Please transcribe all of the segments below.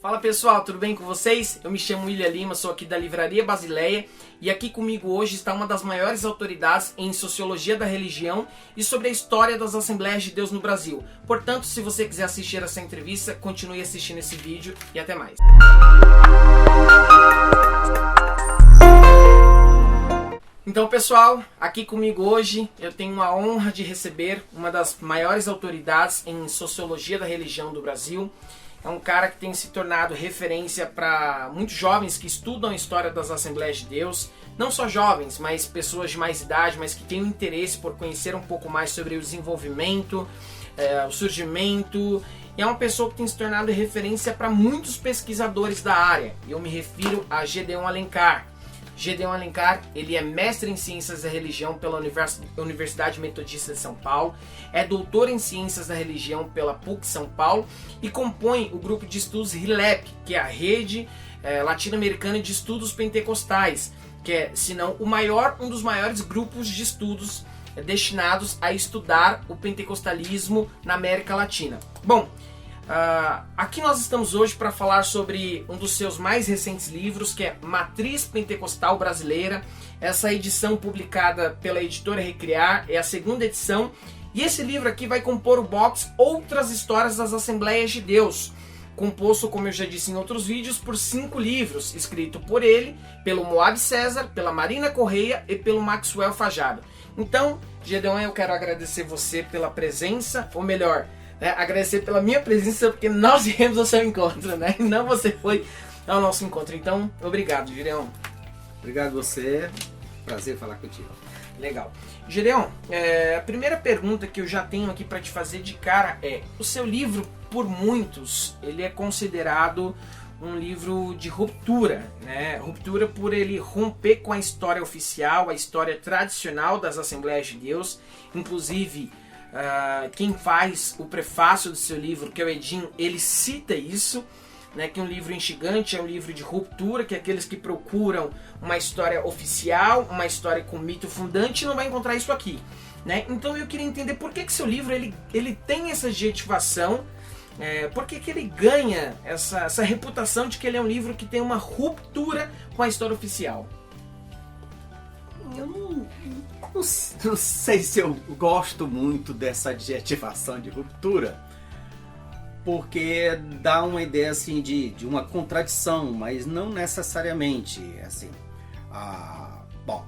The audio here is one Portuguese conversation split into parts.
Fala pessoal, tudo bem com vocês? Eu me chamo William Lima, sou aqui da Livraria Basileia e aqui comigo hoje está uma das maiores autoridades em Sociologia da Religião e sobre a história das Assembleias de Deus no Brasil. Portanto, se você quiser assistir essa entrevista, continue assistindo esse vídeo e até mais. Então pessoal, aqui comigo hoje eu tenho a honra de receber uma das maiores autoridades em Sociologia da Religião do Brasil. É um cara que tem se tornado referência para muitos jovens que estudam a história das Assembleias de Deus. Não só jovens, mas pessoas de mais idade, mas que têm um interesse por conhecer um pouco mais sobre o desenvolvimento, o surgimento. E é uma pessoa que tem se tornado referência para muitos pesquisadores da área. Eu me refiro a Gedeon Alencar. Gedeon Alencar, ele é mestre em Ciências da Religião pela Universidade Metodista de São Paulo, é doutor em Ciências da Religião pela PUC São Paulo e compõe o grupo de estudos RILEP, que é a Rede Latino-Americana de Estudos Pentecostais, que é, se não um dos maiores grupos de estudos destinados a estudar o pentecostalismo na América Latina. Bom, aqui nós estamos hoje para falar sobre um dos seus mais recentes livros, que é Matriz Pentecostal Brasileira. Essa edição publicada pela editora Recriar é a segunda edição, e esse livro aqui vai compor o box Outras Histórias das Assembleias de Deus, composto, como eu já disse em outros vídeos, por 5 livros, escrito por ele, pelo Moab César, pela Marina Correia e pelo Maxwell Fajardo. Então, Gedeon, eu quero agradecer você pela presença, ou melhor, agradecer pela minha presença, porque nós viemos ao seu encontro, né? E não você foi ao nosso encontro. Então, obrigado, Gedeon. Obrigado você. Prazer falar contigo. Legal. Gedeon, a primeira pergunta que eu já tenho aqui para te fazer de cara é: o seu livro, por muitos, ele é considerado um livro de ruptura, né? Ruptura por ele romper com a história oficial, a história tradicional das Assembleias de Deus. Inclusive, quem faz o prefácio do seu livro, que é o Edinho, ele cita isso, né, que um livro instigante é um livro de ruptura, que aqueles que procuram uma história oficial, uma história com mito fundante, não vai encontrar isso aqui, né? Então eu queria entender por que seu livro ele tem essa adjetivação, por que ele ganha essa reputação de que ele é um livro que tem uma ruptura com a história oficial. Eu não sei se eu gosto muito dessa adjetivação de ruptura, porque dá uma ideia assim de uma contradição, mas não necessariamente assim. Bom,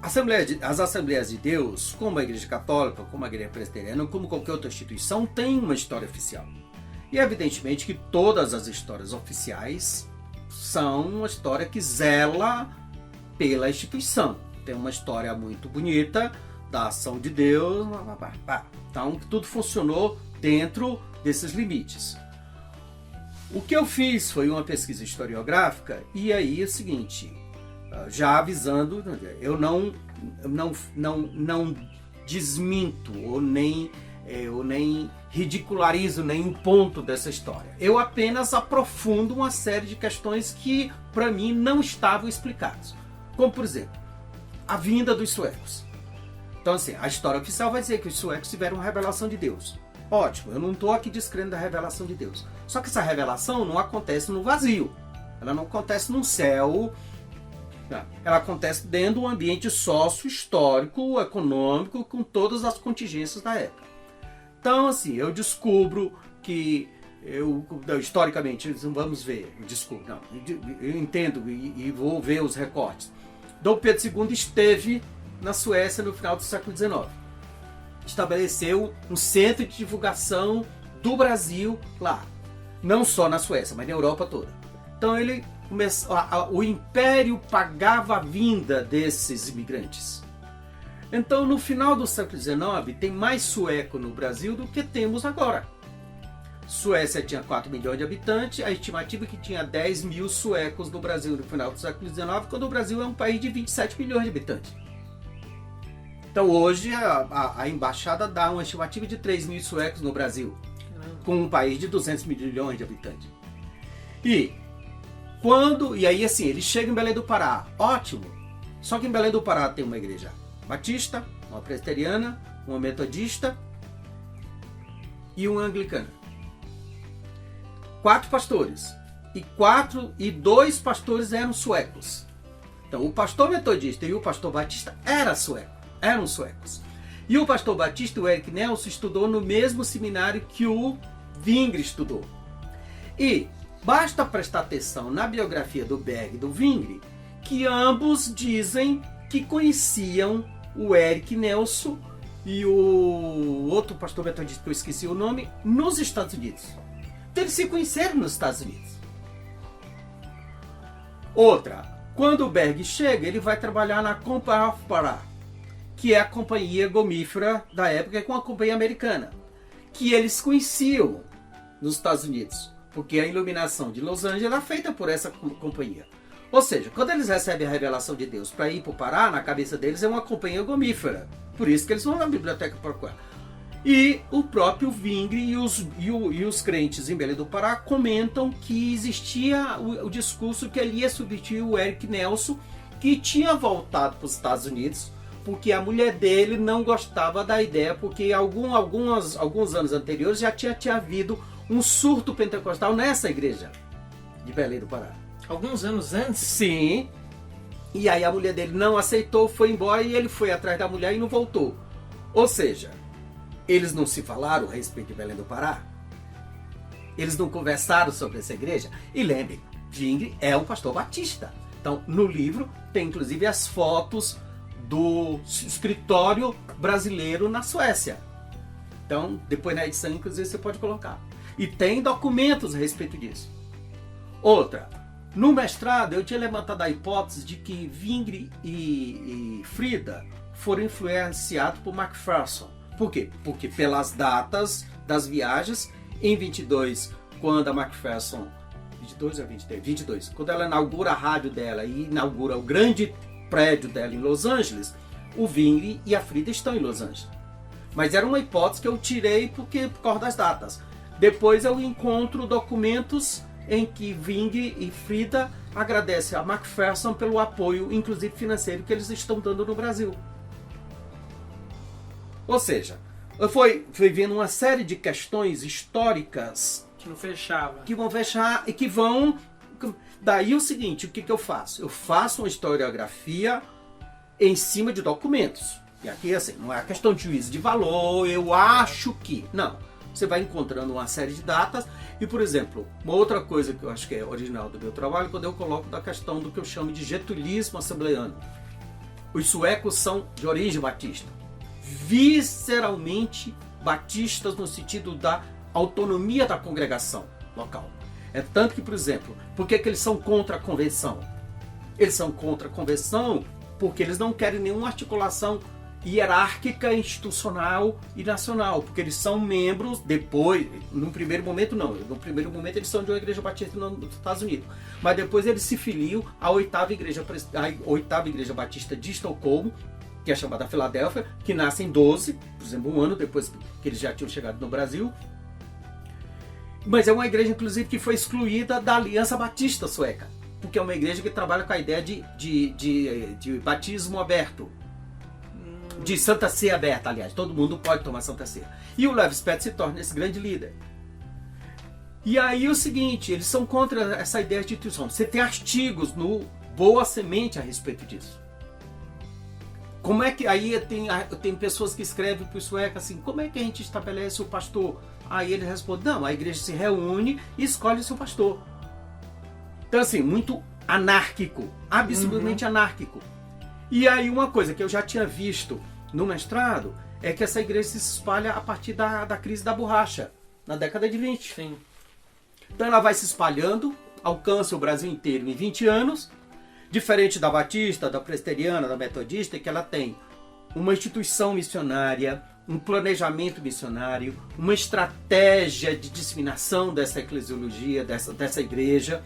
as Assembleias de Deus, como a Igreja Católica, como a Igreja Presbiteriana, como qualquer outra instituição, tem uma história oficial. E evidentemente que todas as histórias oficiais são uma história que zela pela instituição. Tem uma história muito bonita da ação de Deus. Então tudo funcionou dentro desses limites. O que eu fiz foi uma pesquisa historiográfica, e aí é o seguinte, já avisando, eu não desminto ou nem ridicularizo nenhum ponto dessa história. Eu apenas aprofundo uma série de questões que para mim não estavam explicadas. Como por exemplo, a vinda dos suecos. Então assim, a história oficial vai dizer que os suecos tiveram uma revelação de Deus. Ótimo, eu não estou aqui descrendo da revelação de Deus. Só que essa revelação não acontece no vazio. Ela não acontece no céu. Ela acontece dentro de um ambiente sócio-histórico, econômico, com todas as contingências da época. Então assim, eu descubro que historicamente, vamos ver, eu entendo e vou ver os recortes. Dom Pedro II esteve na Suécia no final do século XIX. Estabeleceu um centro de divulgação do Brasil lá. Não só na Suécia, mas na Europa toda. Então ele o Império pagava a vinda desses imigrantes. Então no final do século XIX tem mais sueco no Brasil do que temos agora. Suécia tinha 4 milhões de habitantes, a estimativa é que tinha 10 mil suecos no Brasil no final do século XIX, quando o Brasil é um país de 27 milhões de habitantes. Então hoje a embaixada dá uma estimativa de 3 mil suecos no Brasil, com um país de 200 milhões de habitantes. E aí assim, ele chega em Belém do Pará, ótimo, só que em Belém do Pará tem uma igreja batista, uma presbiteriana, uma metodista e uma anglicana. 4 pastores. E 2 pastores eram suecos. Então, o pastor metodista e o pastor batista eram suecos. E o pastor batista, o Erik Nelson, estudou no mesmo seminário que o Zwingli estudou. E basta prestar atenção na biografia do Berg e do Zwingli, que ambos dizem que conheciam o Erik Nelson e o outro pastor metodista que eu esqueci o nome, nos Estados Unidos. Então, eles se conheceram nos Estados Unidos. Outra, quando o Berg chega, ele vai trabalhar na Company of Pará, que é a companhia gomífera da época, que é uma companhia americana, que eles conheciam nos Estados Unidos, porque a iluminação de Los Angeles era feita por essa companhia. Ou seja, quando eles recebem a revelação de Deus para ir para o Pará, na cabeça deles é uma companhia gomífera. Por isso que eles vão na biblioteca procurar. E o próprio Zwingli e os crentes em Belém do Pará comentam que existia o discurso que ele ia substituir o Erik Nelson, que tinha voltado para os Estados Unidos, porque a mulher dele não gostava da ideia, porque alguns anos anteriores já tinha havido um surto pentecostal nessa igreja de Belém do Pará. Alguns anos antes? Sim. E aí a mulher dele não aceitou, foi embora e ele foi atrás da mulher e não voltou. Ou seja, eles não se falaram a respeito de Belém do Pará? Eles não conversaram sobre essa igreja? E lembrem, Zwingli é um pastor batista. Então, no livro tem inclusive as fotos do escritório brasileiro na Suécia. Então, depois na edição, inclusive, você pode colocar. E tem documentos a respeito disso. Outra, no mestrado eu tinha levantado a hipótese de que Zwingli e Frida foram influenciados por MacPherson. Por quê? Porque pelas datas das viagens, em 22, quando a MacPherson, 22 ou 23? 22, quando ela inaugura a rádio dela e inaugura o grande prédio dela em Los Angeles, o Zwingli e a Frida estão em Los Angeles. Mas era uma hipótese que eu tirei por causa das datas. Depois eu encontro documentos em que Zwingli e Frida agradecem a MacPherson pelo apoio, inclusive financeiro, que eles estão dando no Brasil. Ou seja, eu fui vendo uma série de questões históricas que não fechava. Que vão fechar e que vão... Daí o seguinte, o que eu faço? Eu faço uma historiografia em cima de documentos. E aqui, assim, não é questão de juízo de valor, eu acho que... Não. Você vai encontrando uma série de datas. E, por exemplo, uma outra coisa que eu acho que é original do meu trabalho, quando eu coloco da questão do que eu chamo de getulismo assembleano. Os suecos são de origem batista. Visceralmente batistas no sentido da autonomia da congregação local. É tanto que, por exemplo, por que eles são contra a convenção? Eles são contra a convenção porque eles não querem nenhuma articulação hierárquica, institucional e nacional, porque eles são membros depois, num primeiro momento não, no primeiro momento eles são de uma igreja batista nos Estados Unidos, mas depois eles se filiam à oitava igreja batista de Estocolmo, que é chamada Filadélfia, que nasce em 12, por exemplo, um ano depois que eles já tinham chegado no Brasil. Mas é uma igreja, inclusive, que foi excluída da Aliança Batista Sueca, porque é uma igreja que trabalha com a ideia de batismo aberto, de Santa Ceia aberta, aliás, todo mundo pode tomar Santa Ceia. E o Levi Spetz se torna esse grande líder. E aí o seguinte, eles são contra essa ideia de instituição. Você tem artigos no Boa Semente a respeito disso. Como é que aí tem pessoas que escrevem para o sueco assim, como é que a gente estabelece o pastor? Aí ele responde, não, a igreja se reúne e escolhe o seu pastor. Então assim, muito anárquico, absolutamente anárquico. E aí uma coisa que eu já tinha visto no mestrado é que essa igreja se espalha a partir da crise da borracha, na década de 20. Sim. Então ela vai se espalhando, alcança o Brasil inteiro em 20 anos, diferente da batista, da presbiteriana, da metodista, que ela tem uma instituição missionária, um planejamento missionário, uma estratégia de disseminação dessa eclesiologia, dessa igreja.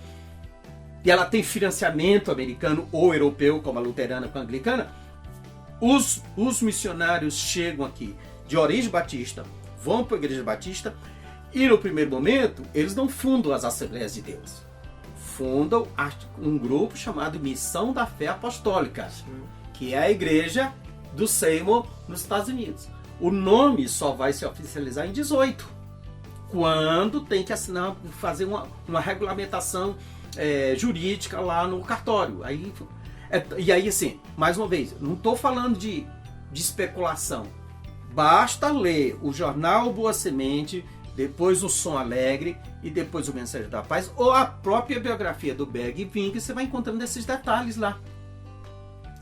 E ela tem financiamento americano ou europeu, como a luterana com a anglicana. Os missionários chegam aqui de origem batista, vão para a igreja batista, e no primeiro momento eles não fundam as Assembleias de Deus. Fundam um grupo chamado Missão da Fé Apostólica, que é a igreja do Seymour nos Estados Unidos. O nome só vai se oficializar em 18. quando tem que assinar, fazer uma regulamentação jurídica lá no cartório. E aí, assim, mais uma vez, não estou falando de especulação. Basta ler o jornal Boa Semente, depois o Som Alegre e depois o Mensageiro da Paz, ou a própria biografia do Berg e Wingre, você vai encontrando esses detalhes lá.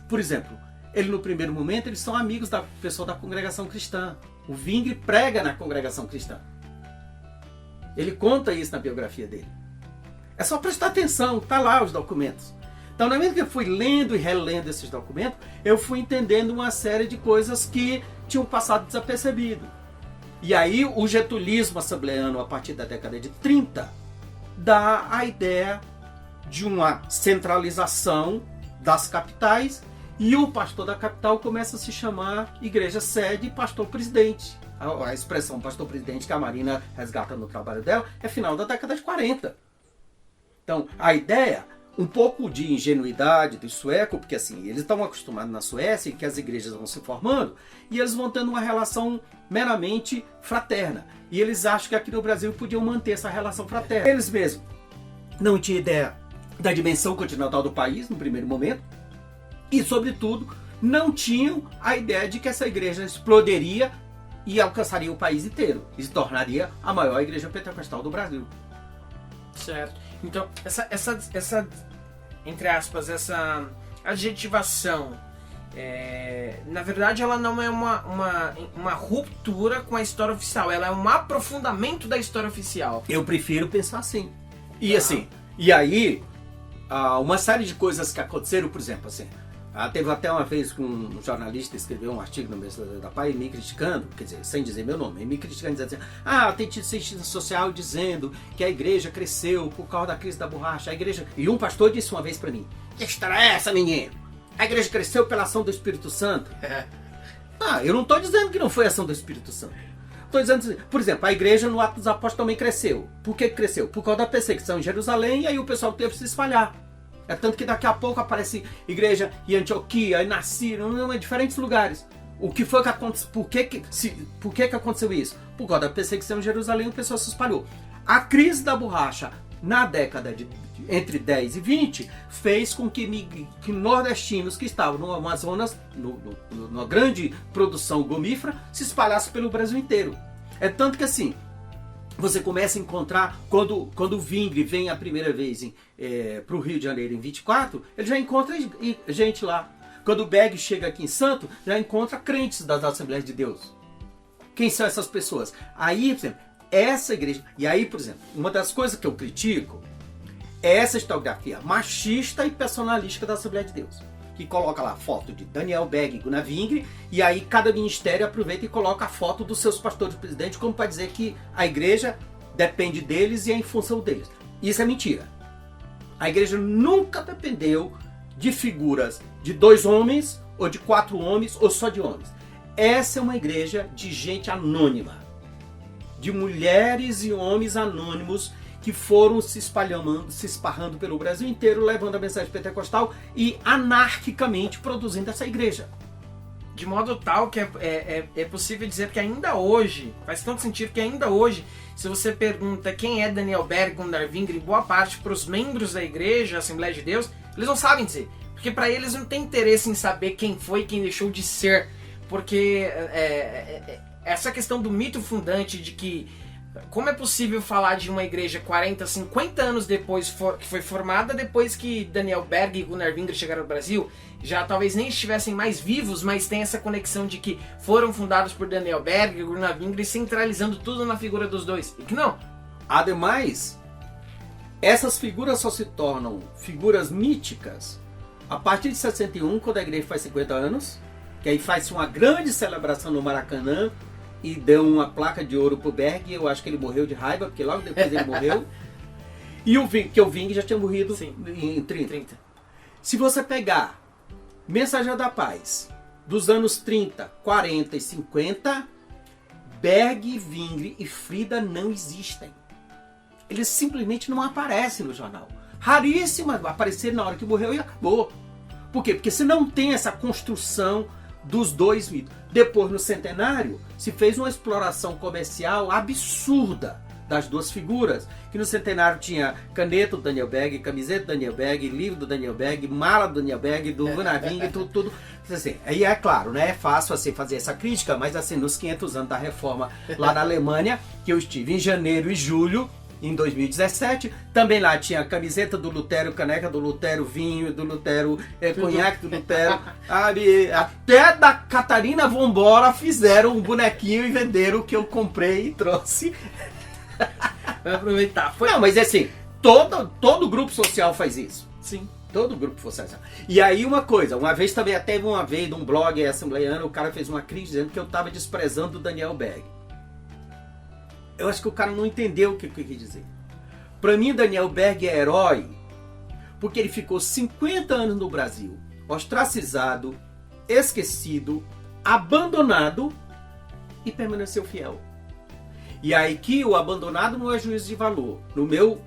Por exemplo, ele no primeiro momento, eles são amigos da pessoa da congregação cristã. O Wingre prega na congregação cristã. Ele conta isso na biografia dele. É só prestar atenção, tá lá os documentos. Então, na medida que eu fui lendo e relendo esses documentos, eu fui entendendo uma série de coisas que tinham passado desapercebido. E aí, o getulismo assembleano, a partir da década de 30, dá a ideia de uma centralização das capitais, e o pastor da capital começa a se chamar igreja sede e pastor presidente. A expressão pastor presidente que a Marina resgata no trabalho dela é final da década de 40. Então, a ideia, um pouco de ingenuidade do sueco, porque assim, eles estão acostumados na Suécia que as igrejas vão se formando e eles vão tendo uma relação meramente fraterna. E eles acham que aqui no Brasil podiam manter essa relação fraterna. Eles mesmos não tinham ideia da dimensão continental do país no primeiro momento e, sobretudo, não tinham a ideia de que essa igreja explodiria e alcançaria o país inteiro e se tornaria a maior igreja pentecostal do Brasil. Certo. Então, essa entre aspas, essa adjetivação, na verdade, ela não é uma ruptura com a história oficial, ela é um aprofundamento da história oficial. Eu prefiro pensar assim. E assim, e aí, uma série de coisas que aconteceram, por exemplo, assim, teve até uma vez que um jornalista escreveu um artigo no Mensageiro da Paz me criticando, quer dizer, sem dizer meu nome, me criticando, dizendo assim, tem cientista social dizendo que a igreja cresceu por causa da crise da borracha. A igreja... E um pastor disse uma vez para mim, que história é essa, menino? A igreja cresceu pela ação do Espírito Santo? Eu não estou dizendo que não foi ação do Espírito Santo. Estou dizendo, por exemplo, a igreja no Atos dos Apóstolos também cresceu. Por que cresceu? Por causa da perseguição em Jerusalém, e aí o pessoal teve que se espalhar. É tanto que daqui a pouco aparece igreja em Antioquia, em Síria, em diferentes lugares. O que foi que aconteceu? Por que aconteceu isso? Por causa da perseguição em Jerusalém, o pessoal se espalhou. A crise da borracha, na década entre 10 e 20, fez com que nordestinos que estavam no Amazonas, numa grande produção gomífera, se espalhassem pelo Brasil inteiro. É tanto que assim, você começa a encontrar, quando o Wingre vem a primeira vez para o Rio de Janeiro em 24, ele já encontra gente lá. Quando o Berg chega aqui em Santo, já encontra crentes das Assembleias de Deus. Quem são essas pessoas? Aí, por exemplo, essa igreja... E aí, por exemplo, uma das coisas que eu critico é essa historiografia machista e personalística da Assembleia de Deus, que coloca lá a foto de Daniel Berg e Gunnar Wingre, e aí cada ministério aproveita e coloca a foto dos seus pastores presidentes como para dizer que a igreja depende deles e é em função deles. Isso é mentira. A igreja nunca dependeu de figuras de 2 homens, ou de 4 homens, ou só de homens. Essa é uma igreja de gente anônima, de mulheres e homens anônimos que foram se esparrando pelo Brasil inteiro, levando a mensagem pentecostal e anarquicamente produzindo essa igreja. De modo tal que é possível dizer que ainda hoje, faz tanto sentido que ainda hoje, se você pergunta quem é Daniel Berg, Gunnar Wingre, boa parte para os membros da igreja, Assembleia de Deus, eles não sabem dizer. Porque para eles não tem interesse em saber quem foi e quem deixou de ser. Porque essa questão do mito fundante de que como é possível falar de uma igreja 40, 50 anos depois que foi formada, depois que Daniel Berg e Gunnar Wingre chegaram ao Brasil, já talvez nem estivessem mais vivos, mas tem essa conexão de que foram fundados por Daniel Berg e Gunnar Wingre, centralizando tudo na figura dos dois. E que não. Ademais, essas figuras só se tornam figuras míticas a partir de 61, quando a igreja faz 50 anos, que aí faz uma grande celebração no Maracanã, e deu uma placa de ouro pro Berg. Eu acho que ele morreu de raiva, porque logo depois ele morreu. E o Wingre já tinha morrido em 30. Se você pegar Mensageiro da Paz dos anos 30, 40 e 50, Berg, Wingre e Frida não existem. Eles simplesmente não aparecem no jornal. Raríssimo aparecer na hora que morreu e acabou. Por quê? Porque você não tem essa construção dos dois mitos. Depois, no centenário, se fez uma exploração comercial absurda das duas figuras, que no centenário tinha caneta do Daniel Berg, camiseta do Daniel Berg, livro do Daniel Berg, mala do Daniel Berg, do Vanaving e tudo. Assim, aí é claro, né, é fácil assim, fazer essa crítica, mas assim, nos 500 anos da Reforma lá na Alemanha, que eu estive em janeiro e julho, em 2017, também lá tinha camiseta do Lutero, caneca do Lutero, vinho do Lutero, conhaque do Lutero, até da Catarina Vambora fizeram um bonequinho e venderam, que eu comprei e trouxe. Vai aproveitar. Não, mas assim, todo grupo social faz isso. Sim. Todo grupo social. E aí uma coisa, uma vez também, até uma vez, num blog assembleiano, o cara fez uma crítica dizendo que eu estava desprezando o Daniel Berg. Eu acho que o cara não entendeu o que eu quis dizer. Para mim, Daniel Berg é herói porque ele ficou 50 anos no Brasil, ostracizado, esquecido, abandonado e permaneceu fiel. E aí que o abandonado não é juízo de valor. No meu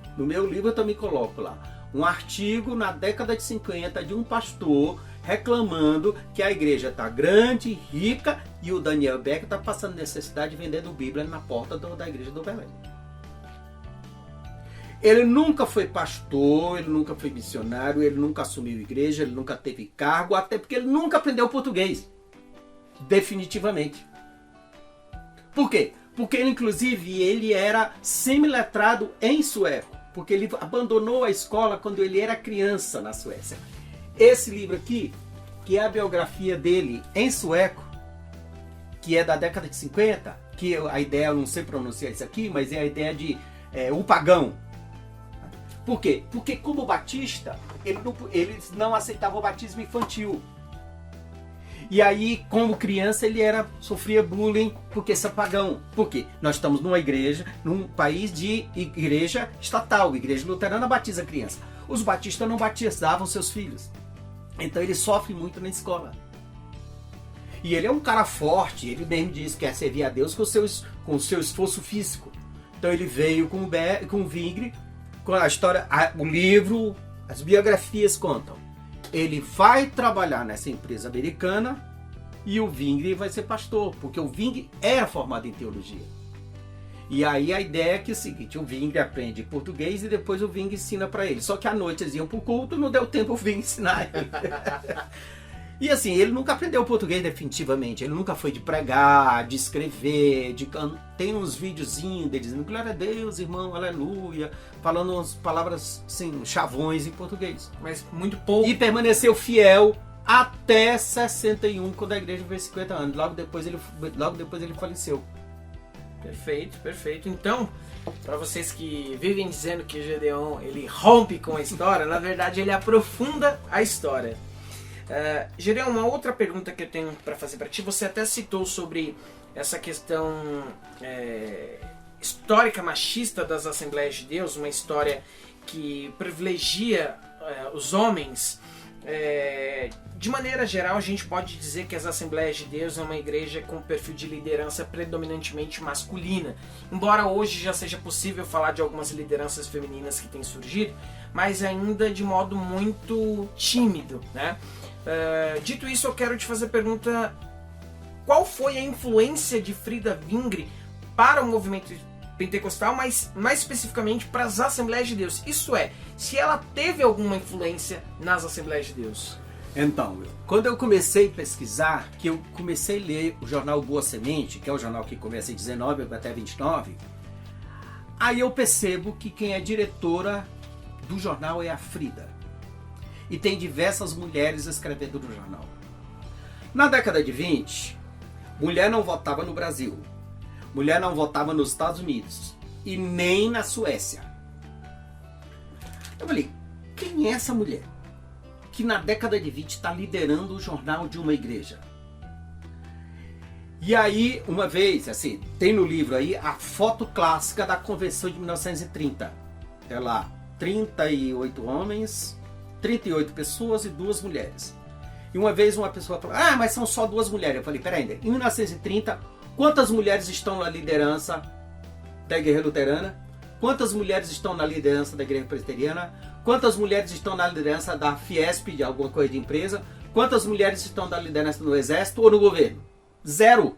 livro eu também coloco lá um artigo na década de 50 de um pastor reclamando que a igreja está grande, rica, e o Daniel Berg está passando necessidade de vendendo Bíblia na porta da igreja do Belém. Ele nunca foi pastor, ele nunca foi missionário, ele nunca assumiu igreja, ele nunca teve cargo, até porque ele nunca aprendeu português. Definitivamente. Por quê? Porque ele, inclusive, ele era semiletrado em sueco, porque ele abandonou a escola quando ele era criança na Suécia. Esse livro aqui, que é a biografia dele em sueco, que é da década de 50, que a ideia, eu não sei pronunciar isso aqui, mas é a ideia de o pagão. Por quê? Porque como batista, eles não aceitavam o batismo infantil. E aí, como criança, ele sofria bullying porque é pagão. Por quê? Nós estamos numa igreja, num país de igreja estatal, igreja luterana batiza criança. Os batistas não batizavam seus filhos. Então ele sofre muito na escola. E ele é um cara forte, ele mesmo diz que quer servir a Deus com o seu esforço físico. Então ele veio com o Vingre, com a história, o livro, as biografias contam. Ele vai trabalhar nessa empresa americana e o Vingre vai ser pastor, porque o Vingre era formado em teologia. E aí a ideia é que é o seguinte, o Vingre aprende português e depois o Vingre ensina para ele. Só que à noite eles iam pro culto, não deu tempo o Vingre ensinar ele. E assim, ele nunca aprendeu português definitivamente. Ele nunca foi de pregar, de escrever, tem uns videozinhos dele dizendo glória a Deus, irmão, aleluia, falando umas palavras assim, chavões em português. Mas muito pouco. E permaneceu fiel até 61, quando a igreja fez 50 anos. Logo depois ele faleceu. Perfeito, perfeito. Então, para vocês que vivem dizendo que o Gedeon ele rompe com a história, na verdade ele aprofunda a história. Gedeon, uma outra pergunta que eu tenho para fazer para ti, você até citou sobre essa questão histórica machista das Assembleias de Deus, uma história que privilegia os homens. De maneira geral, a gente pode dizer que as Assembleias de Deus é uma igreja com perfil de liderança predominantemente masculina. Embora hoje já seja possível falar de algumas lideranças femininas que têm surgido, mas ainda de modo muito tímido, né? Dito isso, eu quero te fazer a pergunta: qual foi a influência de Frida Vingre para o movimento pentecostal, mas mais especificamente para as Assembleias de Deus? Isso é, se ela teve alguma influência nas Assembleias de Deus. Então, quando eu comecei a pesquisar, que eu comecei a ler o jornal Boa Semente, que é o jornal que começa em 19 até 29, aí eu percebo que quem é diretora do jornal é a Frida. E tem diversas mulheres escrevendo no jornal. Na década de 20, mulher não votava no Brasil. Mulher não votava nos Estados Unidos. E nem na Suécia. Eu falei, quem é essa mulher que na década de 20 está liderando o jornal de uma igreja? E aí, uma vez, assim, tem no livro aí a foto clássica da Convenção de 1930. É lá, 38 homens, 38 pessoas e 2 mulheres. E uma vez uma pessoa falou, mas são só 2 mulheres. Eu falei, peraí, em 1930, quantas mulheres estão na liderança da igreja luterana? Quantas mulheres estão na liderança da igreja presbiteriana? Quantas mulheres estão na liderança da Fiesp, de alguma coisa de empresa? Quantas mulheres estão na liderança no exército ou no governo? Zero.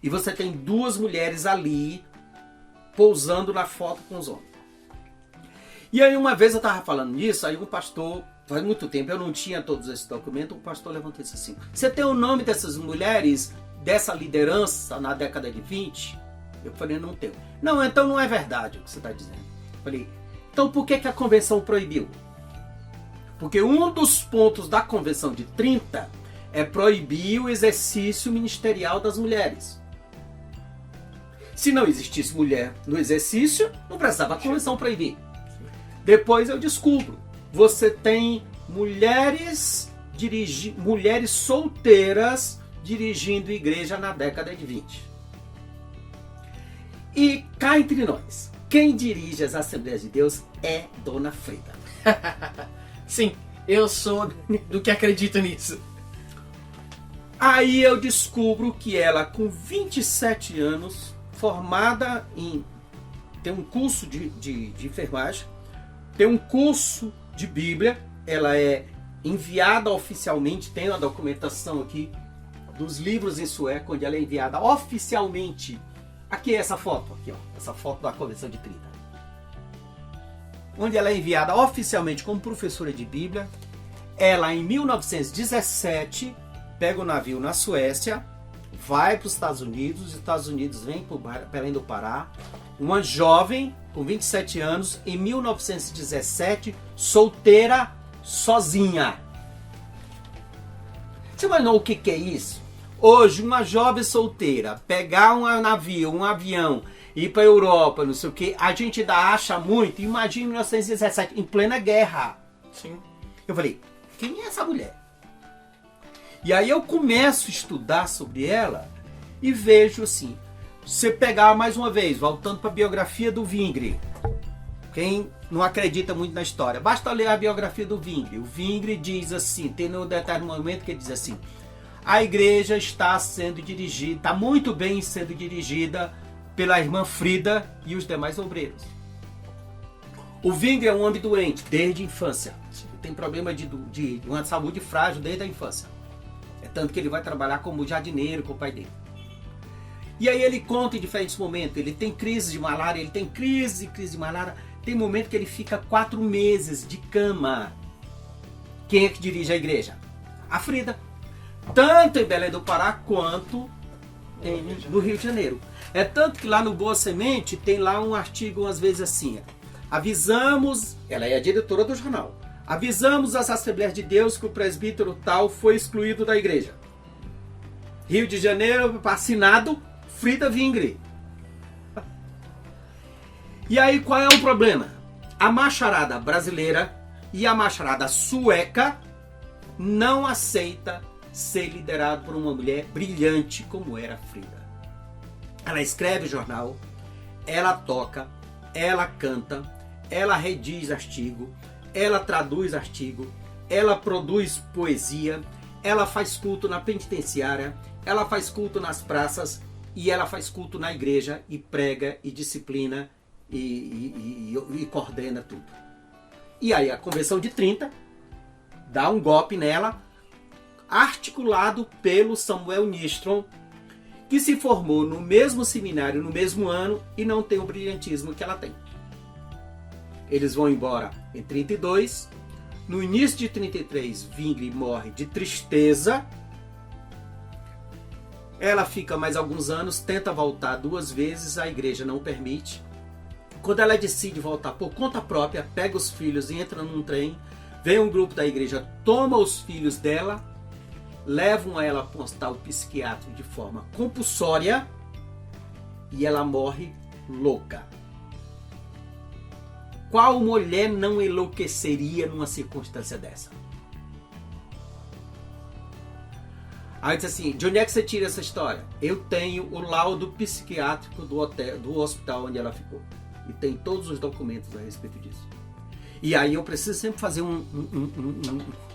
E você tem 2 mulheres ali pousando na foto com os homens. E aí uma vez eu estava falando nisso, aí um pastor, faz muito tempo, eu não tinha todos esses documentos, o pastor levantou e disse assim, você tem o nome dessas mulheres, dessa liderança na década de 20? Eu falei, não tenho. Não, então não é verdade o que você está dizendo. Eu falei, então por que a convenção proibiu? Porque um dos pontos da convenção de 30 é proibir o exercício ministerial das mulheres. Se não existisse mulher no exercício, não precisava a convenção proibir. Depois eu descubro, você tem mulheres solteiras dirigindo igreja na década de 20. E cá entre nós, quem dirige as Assembleias de Deus é Dona Frida. Sim, eu sou do que acredito nisso. Aí eu descubro que ela, com 27 anos, formada em... tem um curso de enfermagem, tem um curso de Bíblia, ela é enviada oficialmente, tem a documentação aqui dos livros em sueco, onde ela é enviada oficialmente. Aqui é essa foto, aqui, ó, essa foto da Convenção de 30. Onde ela é enviada oficialmente como professora de Bíblia. Ela, em 1917, pega o navio na Suécia, vai para os Estados Unidos vem para Belém do Pará. Uma jovem, com 27 anos, em 1917, solteira, sozinha. Você imaginou o que é isso? Hoje, uma jovem solteira pegar um navio, um avião, ir para a Europa, não sei o que, a gente ainda acha muito. Imagina 1917, em plena guerra. Sim. Eu falei, quem é essa mulher? E aí eu começo a estudar sobre ela e vejo assim, você pegar mais uma vez, voltando para a biografia do Zwingli. Quem não acredita muito na história, basta ler a biografia do Zwingli. O Zwingli diz assim, tem um determinado momento que ele diz assim, a igreja está sendo dirigida, está muito bem sendo dirigida pela irmã Frida e os demais obreiros. O Zwingli é um homem doente desde a infância. Tem problema de uma saúde frágil desde a infância. É tanto que ele vai trabalhar como jardineiro com o pai dele. E aí ele conta em diferentes momentos. Ele tem crise de malária, ele tem crise de malária. Tem momento que ele fica 4 meses de cama. Quem é que dirige a igreja? A Frida. Tanto em Belém do Pará quanto no Rio de Janeiro. É tanto que lá no Boa Semente tem lá um artigo, às vezes assim, avisamos, ela é a diretora do jornal, avisamos as Assembleias de Deus que o presbítero tal foi excluído da igreja. Rio de Janeiro, assinado Frida Zwingli. E aí qual é o problema? A macharada brasileira e a macharada sueca não aceita ser liderado por uma mulher brilhante como era Frida. Ela escreve jornal, ela toca, ela canta, ela redige artigo, ela traduz artigo, ela produz poesia, ela faz culto na penitenciária, ela faz culto nas praças e ela faz culto na igreja e prega e disciplina e coordena tudo. E aí a Convenção de 30 dá um golpe nela, articulado pelo Samuel Nystrom, que se formou no mesmo seminário no mesmo ano e não tem o brilhantismo que ela tem. Eles vão embora em 32. No início de 33, Zwingli morre de tristeza. Ela fica mais alguns anos, tenta voltar 2 vezes, a igreja não permite. Quando ela decide voltar por conta própria, pega os filhos e entra num trem, vem um grupo da igreja, toma os filhos dela, levam ela para um hospital psiquiátrico de forma compulsória e ela morre louca. Qual mulher não enlouqueceria numa circunstância dessa? Aí diz assim, de onde é que você tira essa história? Eu tenho o laudo psiquiátrico do hospital onde ela ficou. E tem todos os documentos a respeito disso. E aí eu preciso sempre fazer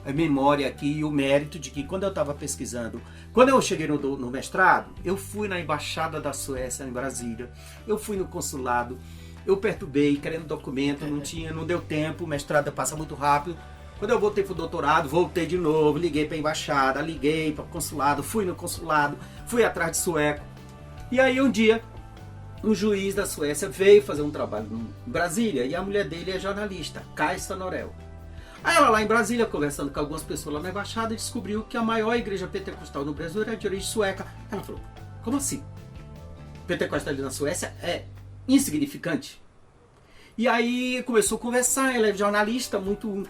a memória aqui e o mérito de que quando eu estava pesquisando, quando eu cheguei no mestrado, eu fui na Embaixada da Suécia em Brasília, eu fui no consulado, eu perturbei querendo documento, não deu tempo, o mestrado passa muito rápido. Quando eu voltei para o doutorado, voltei de novo, liguei para a embaixada, liguei para o consulado, fui no consulado, fui atrás de sueco. E aí um dia um juiz da Suécia veio fazer um trabalho em Brasília e a mulher dele é jornalista, Kajsa Norell. Aí ela lá em Brasília, conversando com algumas pessoas lá na embaixada, descobriu que a maior igreja pentecostal no Brasil era de origem sueca. Ela falou, como assim? Pentecostal ali na Suécia é insignificante? E aí começou a conversar, ela é jornalista, muito...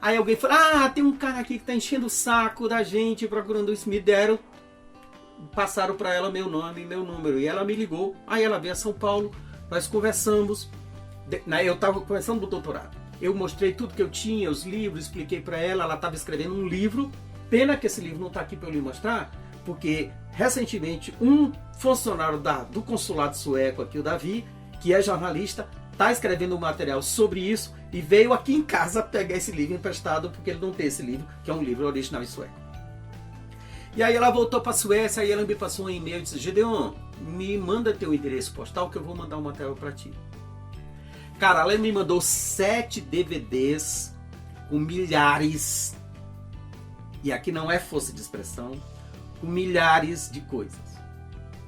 Aí alguém falou, tem um cara aqui que está enchendo o saco da gente, procurando isso, me deram, passaram para ela meu nome e meu número. E ela me ligou, aí ela veio a São Paulo, nós conversamos, eu estava conversando do doutorado. Eu mostrei tudo que eu tinha, os livros, expliquei para ela, ela estava escrevendo um livro. Pena que esse livro não está aqui para eu lhe mostrar, porque recentemente um funcionário do consulado sueco aqui, o Davi, que é jornalista, está escrevendo um material sobre isso e veio aqui em casa pegar esse livro emprestado, porque ele não tem esse livro, que é um livro original em sueco. E aí ela voltou para a Suécia, aí ela me passou um e-mail e disse, Gedeon, me manda teu endereço postal que eu vou mandar um material para ti. Cara, ela me mandou 7 DVDs com milhares, e aqui não é força de expressão, com milhares de coisas.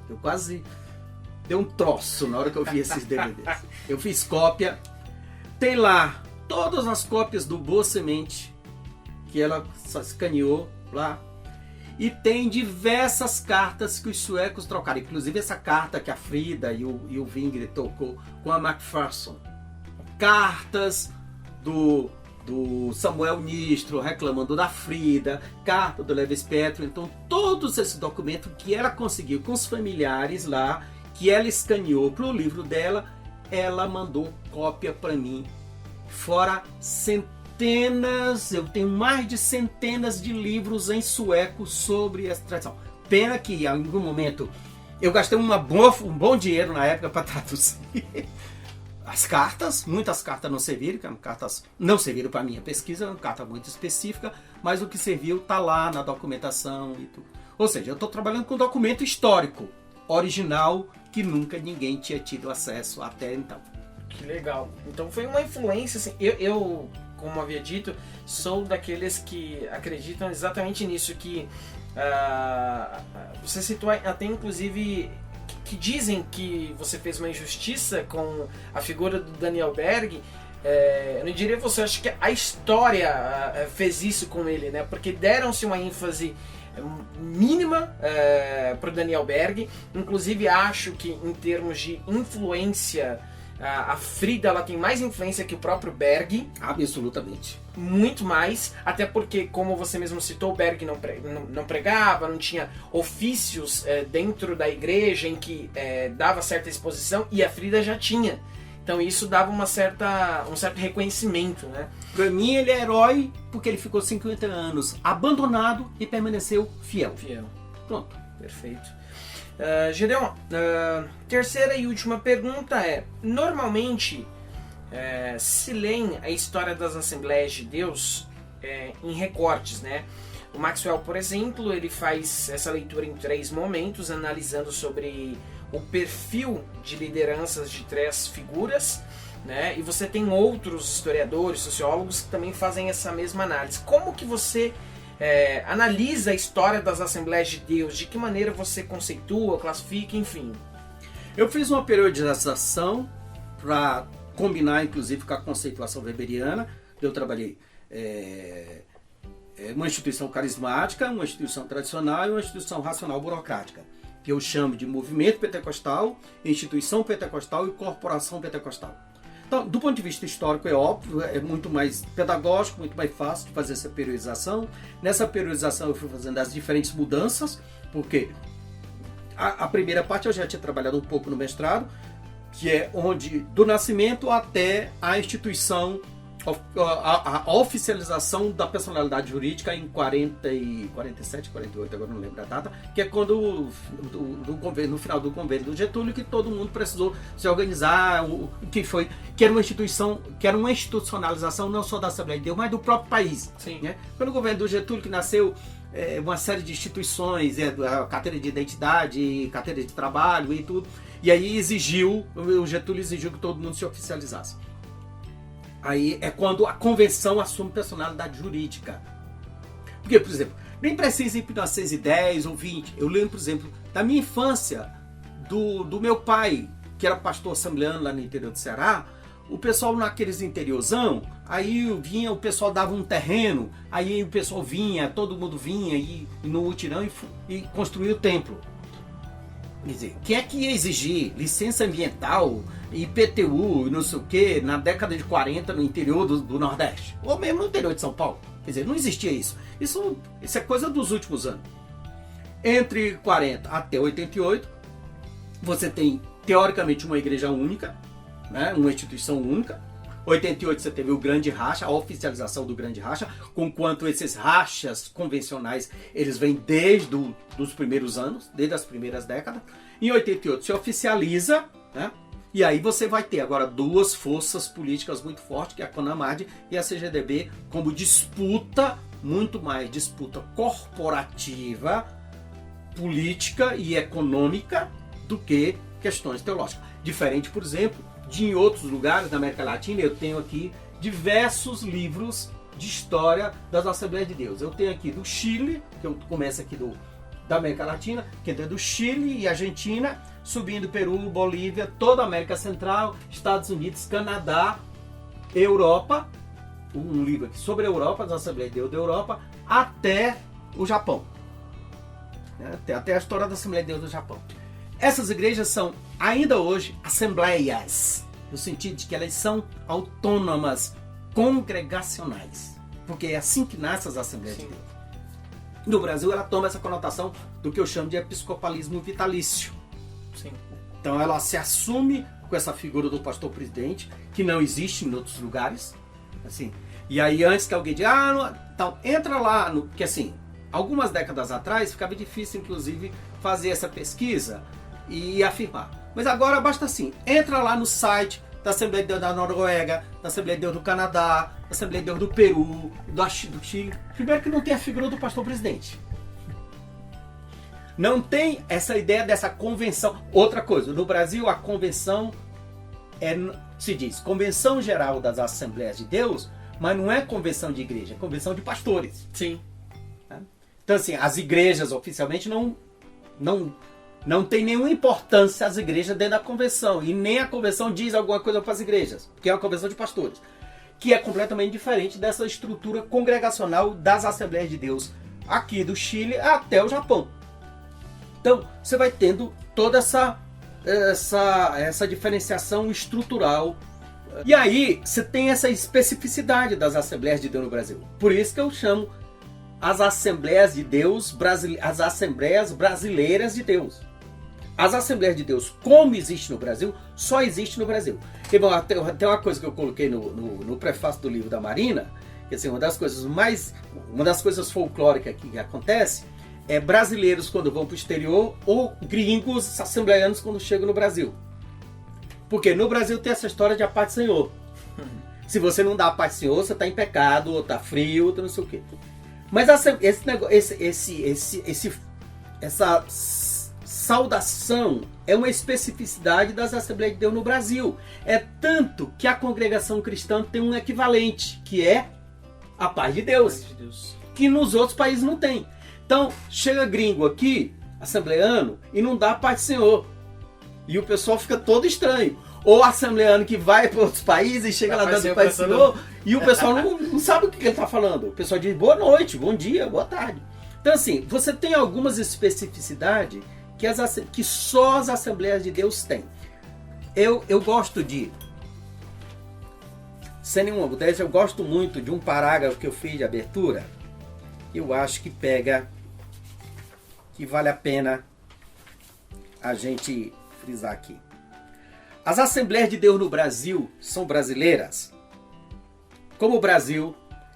Eu quase dei um troço na hora que eu vi esses DVDs. Eu fiz cópia, tem lá todas as cópias do Boa Semente, que ela escaneou lá, e tem diversas cartas que os suecos trocaram, inclusive essa carta que a Frida e o Vingre tocou com a Macpherson. Cartas do Samuel Nistro reclamando da Frida, carta do Levi Spetro. Então todos esses documentos que ela conseguiu com os familiares lá, que ela escaneou para o livro dela, ela mandou cópia para mim. Fora centenas, eu tenho mais de centenas de livros em sueco sobre essa tradição. Pena que em algum momento eu gastei um bom dinheiro na época para traduzir as cartas. Muitas cartas não serviram, cartas não serviram para a minha pesquisa, uma carta muito específica, mas o que serviu está lá na documentação e tudo. Ou seja, eu estou trabalhando com documento histórico, original, que nunca ninguém tinha tido acesso até então. Que legal. Então foi uma influência, assim, eu como havia dito, sou daqueles que acreditam exatamente nisso, que você citou até inclusive que dizem que você fez uma injustiça com a figura do Daniel Berg. Eu não diria você, acho que a história fez isso com ele, né? Porque deram-se uma ênfase mínima para o Daniel Berg. Inclusive acho que em termos de influência, a Frida ela tem mais influência que o próprio Berg. Absolutamente. Muito mais, até porque, como você mesmo citou, o Berg não pregava, não tinha ofícios dentro da igreja em que dava certa exposição, e a Frida já tinha. Então isso dava um certo reconhecimento, né? Para mim ele é herói porque ele ficou 50 anos abandonado e permaneceu fiel. Pronto. Perfeito. Gedeon, terceira e última pergunta é, normalmente se leem a história das Assembleias de Deus em recortes, né? O Maxwell, por exemplo, ele faz essa leitura em 3 momentos, analisando sobre o perfil de lideranças de 3 figuras, né? E você tem outros historiadores, sociólogos que também fazem essa mesma análise. Como que você analisa a história das Assembleias de Deus? De que maneira você conceitua, classifica, enfim? Eu fiz uma periodização para combinar, inclusive, com a conceituação weberiana. Eu trabalhei uma instituição carismática, uma instituição tradicional e uma instituição racional burocrática, que eu chamo de movimento pentecostal, instituição pentecostal e corporação pentecostal. Então, do ponto de vista histórico, é óbvio, é muito mais pedagógico, muito mais fácil de fazer essa periodização. Nessa periodização eu fui fazendo as diferentes mudanças, porque a primeira parte eu já tinha trabalhado um pouco no mestrado, que é onde do nascimento até a instituição, a oficialização da personalidade jurídica em 47, 48, agora não lembro a data, que é quando no final do governo do Getúlio, que todo mundo precisou se organizar, que era uma instituição, que era uma institucionalização não só da Assembleia de Deus, mas do próprio país. Sim. Né? Pelo governo do Getúlio, que nasceu uma série de instituições, a carteira de identidade, carteira de trabalho e tudo, e aí o Getúlio exigiu que todo mundo se oficializasse. Aí é quando a convenção assume personalidade jurídica. Porque, por exemplo, nem precisa ir para 1910 ou 20. Eu lembro, por exemplo, da minha infância, do meu pai, que era pastor assembleano lá no interior do Ceará, o pessoal naqueles interiorzão, aí vinha, o pessoal dava um terreno, aí o pessoal vinha, todo mundo vinha e no mutirão e construía o templo. Quer dizer, quem é que ia exigir licença ambiental, IPTU, não sei o que, na década de 40 no interior do Nordeste? Ou mesmo no interior de São Paulo? Quer dizer, não existia isso. Isso é coisa dos últimos anos. Entre 40 até 88, você tem, teoricamente, uma igreja única, né? Uma instituição única. 88 você teve o Grande Racha, a oficialização do Grande Racha, conquanto esses rachas convencionais, eles vêm desde os primeiros anos, desde as primeiras décadas. Em 88 se oficializa, né? E aí você vai ter agora duas forças políticas muito fortes, que é a CONAMAD e a CGDB, como disputa, muito mais disputa corporativa, política e econômica do que questões teológicas. Diferente, por exemplo, de em outros lugares da América Latina, eu tenho aqui diversos livros de história das Assembleias de Deus. Eu tenho aqui do Chile, que eu começo aqui da América Latina, que é do Chile e Argentina, subindo Peru, Bolívia, toda a América Central, Estados Unidos, Canadá, Europa, um livro aqui sobre a Europa, das Assembleias de Deus da Europa, até o Japão. Até a história da Assembleia de Deus do Japão. Essas igrejas são, ainda hoje, assembleias, no sentido de que elas são autônomas, congregacionais. Porque é assim que nascem as Assembleias de Deus. No Brasil, ela toma essa conotação do que eu chamo de episcopalismo vitalício. Sim. Então, ela se assume com essa figura do pastor presidente, que não existe em outros lugares. Assim. E aí, antes que alguém diga, então, entra lá, porque assim, algumas décadas atrás, ficava difícil, inclusive, fazer essa pesquisa e afirmar. Mas agora basta assim, entra lá no site da Assembleia de Deus da Noruega, da Assembleia de Deus do Canadá, da Assembleia de Deus do Peru, do Chile. Primeiro que não tem a figura do pastor presidente. Não tem essa ideia dessa convenção. Outra coisa, no Brasil a convenção se diz Convenção Geral das Assembleias de Deus, mas não é convenção de igreja, é convenção de pastores. Sim. Então assim, as igrejas oficialmente não tem nenhuma importância as igrejas dentro da convenção. E nem a convenção diz alguma coisa para as igrejas, porque é uma convenção de pastores. Que é completamente diferente dessa estrutura congregacional das Assembleias de Deus, aqui do Chile até o Japão. Então, você vai tendo toda essa diferenciação estrutural. E aí, você tem essa especificidade das Assembleias de Deus no Brasil. Por isso que eu chamo as Assembleias de Deus, as Assembleias Brasileiras de Deus. As Assembleias de Deus, como existe no Brasil, só existe no Brasil. E, bom, tem uma coisa que eu coloquei no prefácio do livro da Marina, que assim, uma das coisas folclóricas que acontece é brasileiros quando vão para o exterior ou gringos assembleianos quando chegam no Brasil. Porque no Brasil tem essa história de a paz do Senhor. Se você não dá a paz do Senhor, você está em pecado, ou está frio, ou não sei o quê. Mas essa saudação é uma especificidade das Assembleias de Deus no Brasil. É tanto que a congregação cristã tem um equivalente, que é a paz de Deus, que nos outros países não tem. Então, chega gringo aqui, assembleano, e não dá a paz do Senhor. E o pessoal fica todo estranho. Ou assembleano que vai para outros países e chega lá dando paz do Senhor, e o pessoal não sabe o que ele está falando. O pessoal diz boa noite, bom dia, boa tarde. Então assim, você tem algumas especificidades que só as Assembleias de Deus têm. Eu gosto sem nenhuma modéstia, eu gosto muito de um parágrafo que eu fiz de abertura. Eu acho que que vale a pena a gente frisar aqui. As Assembleias de Deus no Brasil são brasileiras. Como o Brasil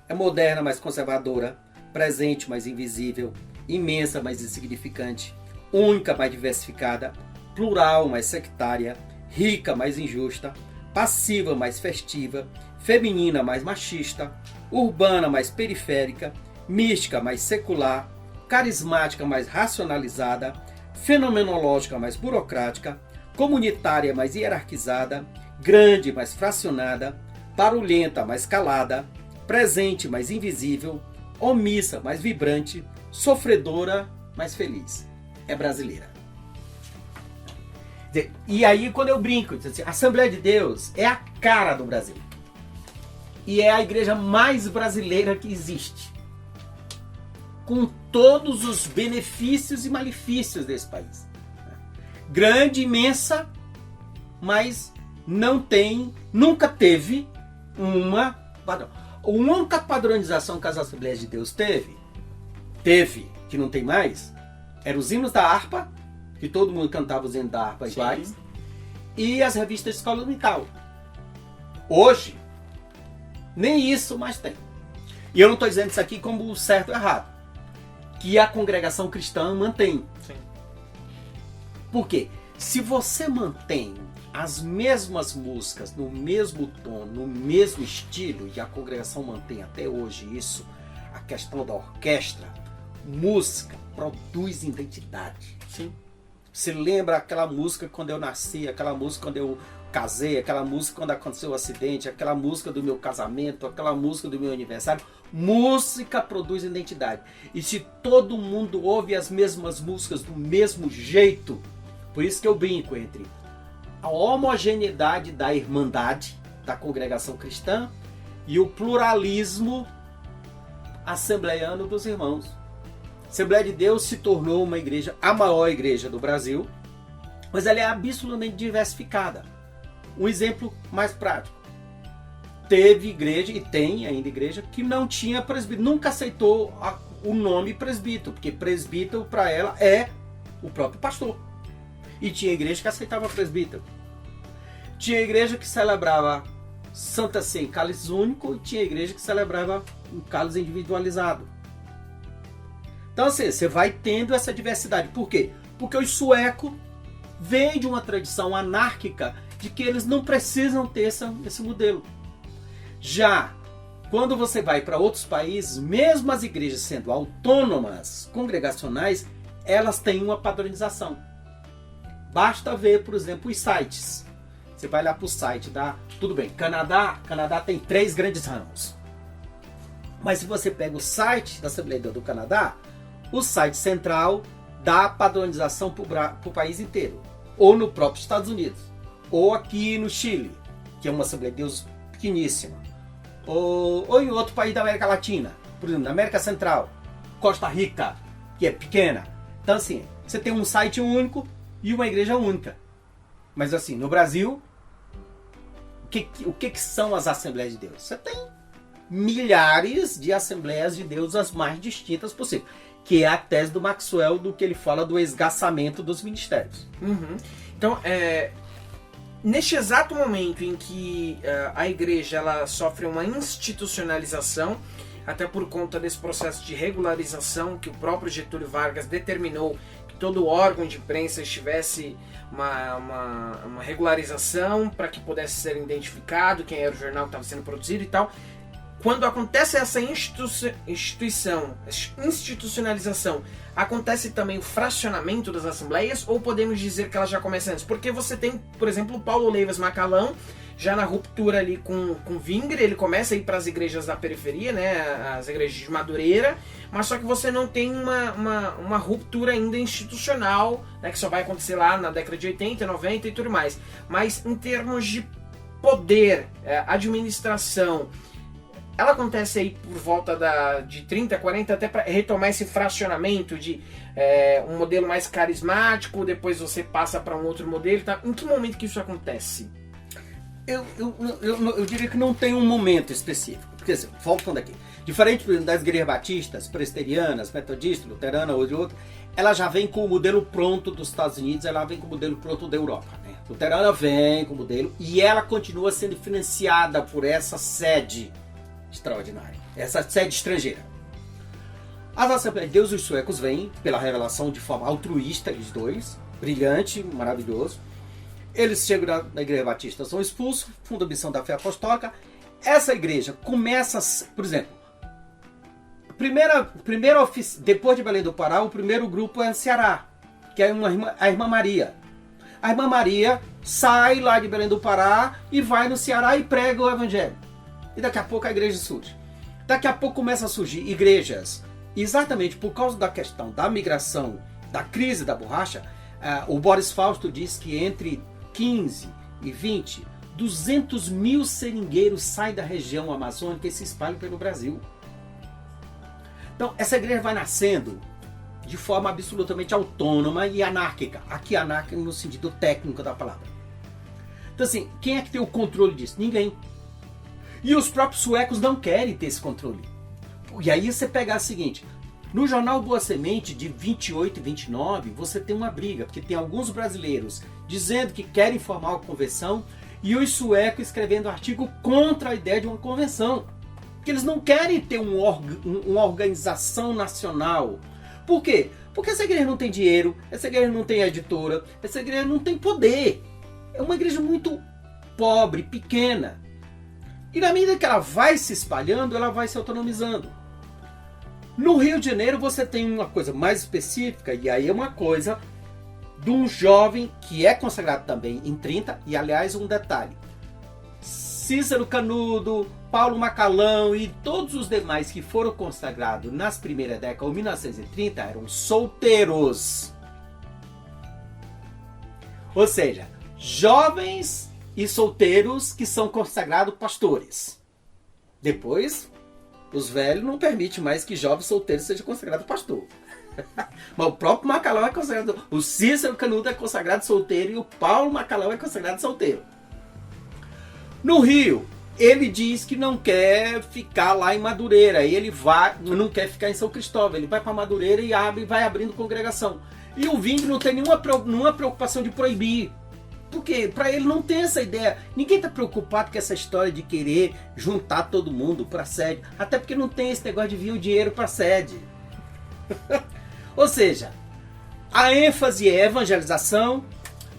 é moderna, mas conservadora, presente, mas invisível, imensa, mas insignificante, única, mas diversificada, plural, mas sectária, rica, mas injusta, passiva, mais festiva, feminina, mais machista, urbana, mais periférica, mística, mais secular, carismática, mais racionalizada, fenomenológica, mais burocrática, comunitária, mais hierarquizada, grande, mais fracionada, barulhenta, mais calada, presente, mais invisível, omissa, mais vibrante, sofredora, mais feliz. É brasileira. E aí quando eu brinco, assim, a Assembleia de Deus é a cara do Brasil. E é a igreja mais brasileira que existe. Com todos os benefícios e malefícios desse país. Grande, imensa, mas não tem, nunca teve uma padrão. A única padronização que as Assembleias de Deus teve, que não tem mais, eram os hinos da harpa, que todo mundo cantava os hinos da harpa iguais, e as revistas de escola dominical. Hoje, nem isso mais tem. E eu não estou dizendo isso aqui como certo ou errado, que a congregação cristã mantém. Sim. Por quê? Se você mantém as mesmas músicas no mesmo tom, no mesmo estilo, e a congregação mantém até hoje isso, a questão da orquestra, música produz identidade. Sim. Você lembra aquela música quando eu nasci, aquela música quando eu casei, aquela música quando aconteceu o acidente, aquela música do meu casamento, aquela música do meu aniversário. Música produz identidade. E se todo mundo ouve as mesmas músicas do mesmo jeito, por isso que eu brinco entre a homogeneidade da irmandade, da congregação cristã, e o pluralismo assembleiano dos irmãos. A Assembleia de Deus se tornou uma igreja, a maior igreja do Brasil, mas ela é absolutamente diversificada. Um exemplo mais prático. Teve igreja, e tem ainda igreja, que não tinha presbítero, nunca aceitou o nome presbítero, porque presbítero para ela é o próprio pastor. E tinha igreja que aceitava presbítero. Tinha igreja que celebrava Santa Ceia em cálice único, e tinha igreja que celebrava um cálice individualizado. Então assim, você vai tendo essa diversidade. Por quê? Porque os suecos vêm de uma tradição anárquica de que eles não precisam ter esse modelo. Já quando você vai para outros países, mesmo as igrejas sendo autônomas, congregacionais, elas têm uma padronização. Basta ver, por exemplo, os sites. Você vai lá para o site da... Tudo bem, Canadá tem 3 grandes ramos. Mas se você pega o site da Assembleia de Deus do Canadá, o site central dá padronização para o país inteiro. Ou no próprio Estados Unidos. Ou aqui no Chile, que é uma Assembleia de Deus pequeníssima. Ou em outro país da América Latina. Por exemplo, na América Central. Costa Rica, que é pequena. Então assim, você tem um site único e uma igreja única. Mas assim, no Brasil, o que são as Assembleias de Deus? Você tem milhares de Assembleias de Deus, as mais distintas possíveis. Que é a tese do Maxwell, do que ele fala do esgarçamento dos ministérios. Uhum. Então, neste exato momento em que a igreja ela sofre uma institucionalização, até por conta desse processo de regularização que o próprio Getúlio Vargas determinou que todo órgão de imprensa estivesse uma regularização para que pudesse ser identificado quem era o jornal que estava sendo produzido e tal. Quando acontece essa institucionalização, acontece também o fracionamento das assembleias, ou podemos dizer que ela já começa antes? Porque você tem, por exemplo, o Paulo Leivas Macalão, já na ruptura ali com Wingre, ele começa a ir para as igrejas da periferia, né, as igrejas de Madureira, mas só que você não tem uma ruptura ainda institucional, né, que só vai acontecer lá na década de 80, 90 e tudo mais. Mas em termos de poder, administração, ela acontece aí por volta de 30, 40, até para retomar esse fracionamento de um modelo mais carismático, depois você passa para um outro modelo. Tá? Em que momento que isso acontece? Eu diria que não tem um momento específico. Porque, assim, voltando aqui, diferente das igrejas batistas, presbiterianas, metodistas, luteranas ou de outro, ela já vem com o modelo pronto dos Estados Unidos, ela vem com o modelo pronto da Europa. Né? A luterana vem com o modelo e ela continua sendo financiada por essa sede extraordinária, essa sede estrangeira. As Assembleias de Deus e os suecos vêm pela revelação de forma altruísta, eles dois, brilhante, maravilhoso. Eles chegam na igreja batista, são expulsos, fundam a missão da fé apostólica. Essa igreja começa, por exemplo, depois de Belém do Pará, o primeiro grupo é no Ceará, que é a Irmã Maria. A Irmã Maria sai lá de Belém do Pará e vai no Ceará e prega o evangelho. E daqui a pouco a igreja surge. Daqui a pouco começam a surgir igrejas, exatamente por causa da questão da migração, da crise da borracha, O Boris Fausto diz que entre 15 e 20, 200 mil seringueiros saem da região amazônica e se espalham pelo Brasil. Então, essa igreja vai nascendo de forma absolutamente autônoma e anárquica. Aqui, anárquica no sentido técnico da palavra. Então, assim, quem é que tem o controle disso? Ninguém. E os próprios suecos não querem ter esse controle. E aí você pega o seguinte, no jornal Boa Semente, de 28 e 29, você tem uma briga, porque tem alguns brasileiros dizendo que querem formar uma convenção e os suecos escrevendo artigo contra a ideia de uma convenção. Porque eles não querem ter uma organização nacional. Por quê? Porque essa igreja não tem dinheiro, essa igreja não tem editora, essa igreja não tem poder. É uma igreja muito pobre, pequena. E na medida que ela vai se espalhando, ela vai se autonomizando. No Rio de Janeiro você tem uma coisa mais específica, e aí é uma coisa de um jovem que é consagrado também em 30, e aliás um detalhe, Cícero Canudo, Paulo Macalão e todos os demais que foram consagrados nas primeiras décadas, ou 1930, eram solteiros. Ou seja, jovens e solteiros que são consagrados pastores. Depois, os velhos não permitem mais que jovens solteiros sejam consagrados pastor. Mas o próprio Macalão é consagrado, o Cícero Canudo é consagrado solteiro e o Paulo Macalão é consagrado solteiro. No Rio, ele diz que não quer ficar lá em Madureira, ele não quer ficar em São Cristóvão, ele vai para Madureira e vai abrindo congregação. E o Ving não tem nenhuma preocupação de proibir. Porque para ele não tem essa ideia. Ninguém está preocupado com essa história de querer juntar todo mundo para a sede. Até porque não tem esse negócio de vir o dinheiro para a sede. Ou seja, a ênfase é evangelização,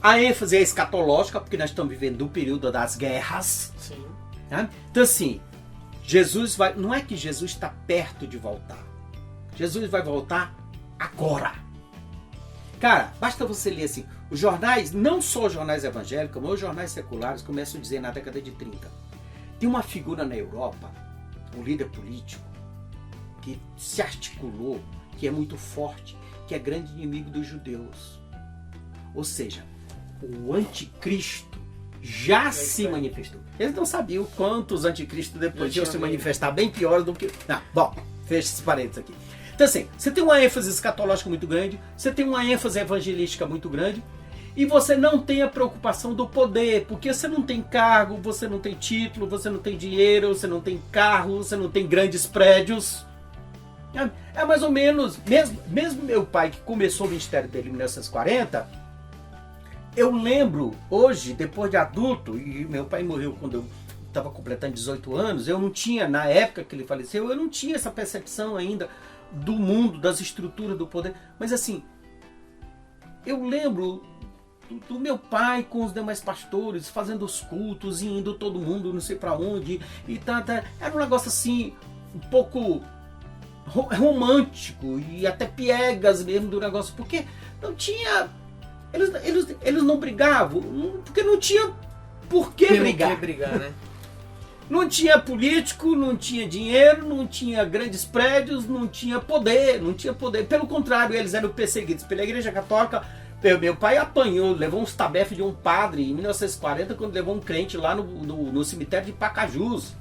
a ênfase é escatológica, porque nós estamos vivendo o período das guerras. Sim. Tá? Então assim, Jesus vai... Não é que Jesus está perto de voltar. Jesus vai voltar agora. Cara, basta você ler assim, os jornais, não só os jornais evangélicos, mas os jornais seculares começam a dizer na década de 30. Tem uma figura na Europa, um líder político, que se articulou, que é muito forte, que é grande inimigo dos judeus. Ou seja, o anticristo já se manifestou. Eles não sabiam quantos anticristos depois iam se manifestar bem piores do que... Não, bom, fecha esse parênteses aqui. Então assim, você tem uma ênfase escatológica muito grande, você tem uma ênfase evangelística muito grande, e você não tem a preocupação do poder, porque você não tem cargo, você não tem título, você não tem dinheiro, você não tem carro, você não tem grandes prédios. É mais ou menos, mesmo meu pai que começou o ministério dele em 1940, eu lembro hoje, depois de adulto, e meu pai morreu quando eu estava completando 18 anos, eu não tinha, na época que ele faleceu, eu não tinha essa percepção ainda do mundo, das estruturas do poder. Mas assim, eu lembro do meu pai com os demais pastores, fazendo os cultos e indo todo mundo não sei para onde. E era um negócio assim, um pouco romântico e até piegas mesmo do negócio. Porque não tinha... Eles não brigavam, porque não tinha por que brigar. Por que brigar, né? Não tinha político, não tinha dinheiro, não tinha grandes prédios, não tinha poder. Pelo contrário, eles eram perseguidos pela Igreja Católica. Meu pai apanhou, levou uns tabefes de um padre em 1940, quando levou um crente lá no cemitério de Pacajus.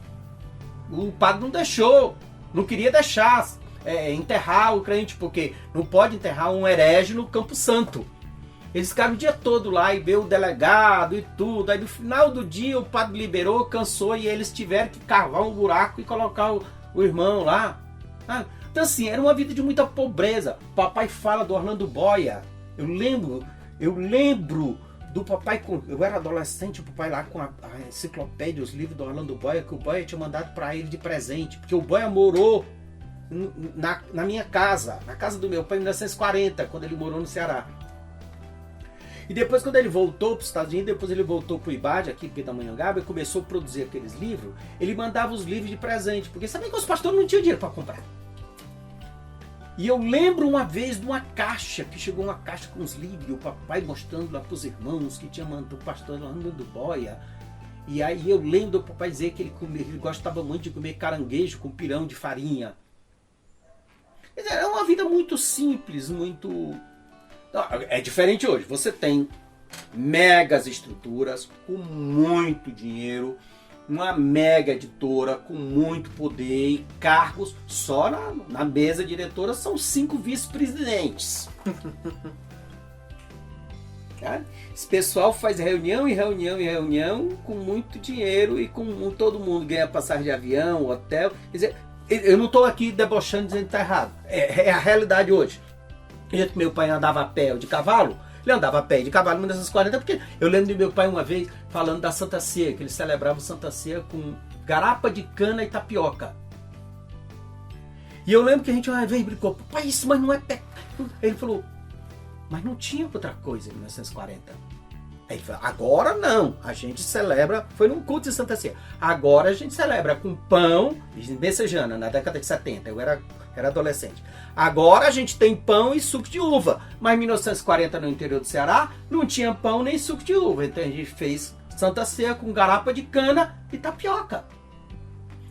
O padre não deixou, não queria deixar enterrar o crente, porque não pode enterrar um herege no Campo Santo. Eles ficaram o dia todo lá e veio o delegado e tudo. Aí no final do dia o padre liberou, cansou e eles tiveram que cavar um buraco e colocar o irmão lá. Então assim, era uma vida de muita pobreza. Papai fala do Orlando Boia. Eu lembro do papai, eu era adolescente, o papai lá com a enciclopédia, os livros do Orlando Boia, que o Boia tinha mandado para ele de presente. Porque o Boia morou na minha casa, na casa do meu pai em 1940, quando ele morou no Ceará. E depois, quando ele voltou para os Estados Unidos, depois ele voltou para o IBAD, aqui em Pindamonhangaba, e começou a produzir aqueles livros, ele mandava os livros de presente, porque sabia que os pastores não tinham dinheiro para comprar. E eu lembro uma vez de uma caixa, que chegou uma caixa com os livros, e o papai mostrando lá para os irmãos, que tinha mandado o pastor Orlando Boia. E aí eu lembro do papai dizer que ele gostava muito de comer caranguejo com pirão de farinha. Era uma vida muito simples, muito É diferente hoje. Você tem megas estruturas com muito dinheiro, uma mega editora com muito poder e cargos. Só na mesa diretora são 5 vice-presidentes. Esse pessoal faz reunião e reunião e reunião com muito dinheiro e com todo mundo ganha passagem de avião, hotel. Quer dizer, eu não estou aqui debochando dizendo que está errado. É a realidade hoje. Meu pai andava a pé ou de cavalo. Ele andava a pé e de cavalo em 1940, porque eu lembro de meu pai uma vez falando da Santa Ceia, que ele celebrava Santa Ceia com garapa de cana e tapioca. E eu lembro que a gente uma vez brincou, pai, isso mas não é pé. Ele falou, mas não tinha outra coisa em 1940. Aí ele falou, agora não, a gente celebra, foi num culto de Santa Ceia. Agora a gente celebra com pão, messejana, na década de 70, eu era adolescente. Agora a gente tem pão e suco de uva. Mas em 1940, no interior do Ceará, não tinha pão nem suco de uva. Então a gente fez Santa Ceia com garapa de cana e tapioca.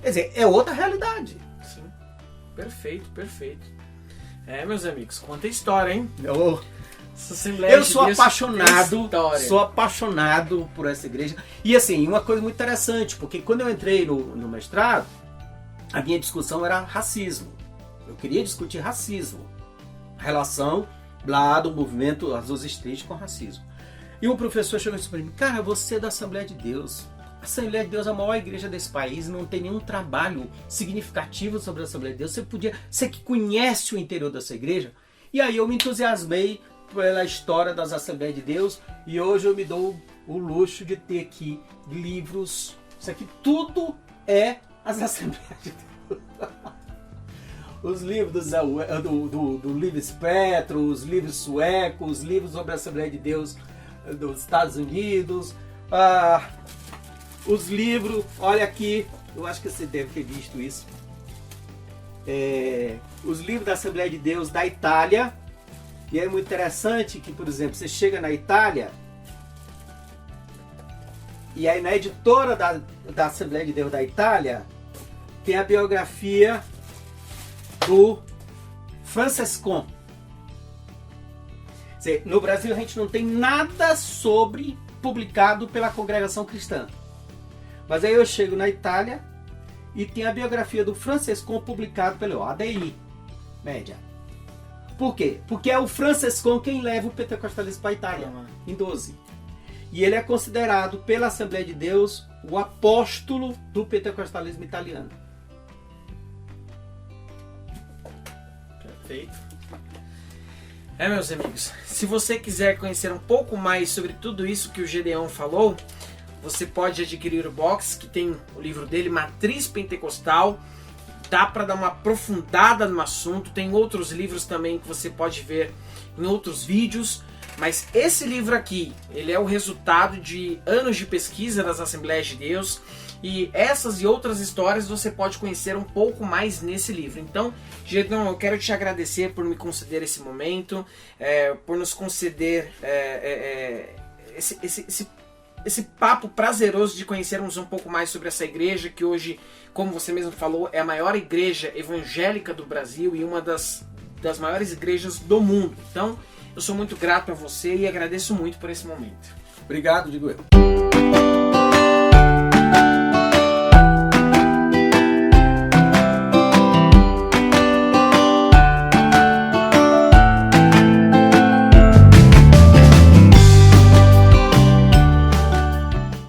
Quer dizer, é outra realidade. Sim. Perfeito, perfeito. Meus amigos, conta história, hein? Eu sou apaixonado por essa igreja. E assim, uma coisa muito interessante, porque quando eu entrei no mestrado, a minha discussão era racismo. Eu queria discutir racismo, a relação lá do movimento Azusa Street com racismo. E um professor chegou e disse para mim, cara, você é da Assembleia de Deus. A Assembleia de Deus é a maior igreja desse país, não tem nenhum trabalho significativo sobre a Assembleia de Deus. Você que conhece o interior dessa igreja. E aí eu me entusiasmei pela história das Assembleias de Deus e hoje eu me dou o luxo de ter aqui livros. Isso aqui tudo é as Assembleias de Deus. Os livros do Livres Petro, os livros suecos, os livros sobre a Assembleia de Deus dos Estados Unidos, os livros, olha aqui, eu acho que você deve ter visto isso, os livros da Assembleia de Deus da Itália. E é muito interessante que, por exemplo, você chega na Itália e aí na editora da Assembleia de Deus da Itália tem a biografia do Francescon. No Brasil a gente não tem nada sobre publicado pela congregação cristã. Mas aí eu chego na Itália e tem a biografia do Francescon publicado pelo ADI Média. Por quê? Porque é o Francescon quem leva o pentecostalismo para a Itália, em 12. E ele é considerado pela Assembleia de Deus o apóstolo do pentecostalismo italiano. Perfeito. Meus amigos, se você quiser conhecer um pouco mais sobre tudo isso que o Gedeon falou, você pode adquirir o box, que tem o livro dele, Matriz Pentecostal. Dá para dar uma aprofundada no assunto. Tem outros livros também que você pode ver em outros vídeos. Mas esse livro aqui, ele é o resultado de anos de pesquisa das Assembleias de Deus. E essas e outras histórias você pode conhecer um pouco mais nesse livro. Então, Gedeon, eu quero te agradecer por me conceder esse momento, por nos conceder esse papo prazeroso de conhecermos um pouco mais sobre essa igreja, que hoje, como você mesmo falou, é a maior igreja evangélica do Brasil e uma das maiores igrejas do mundo. Então, eu sou muito grato a você e agradeço muito por esse momento. Obrigado, digo eu.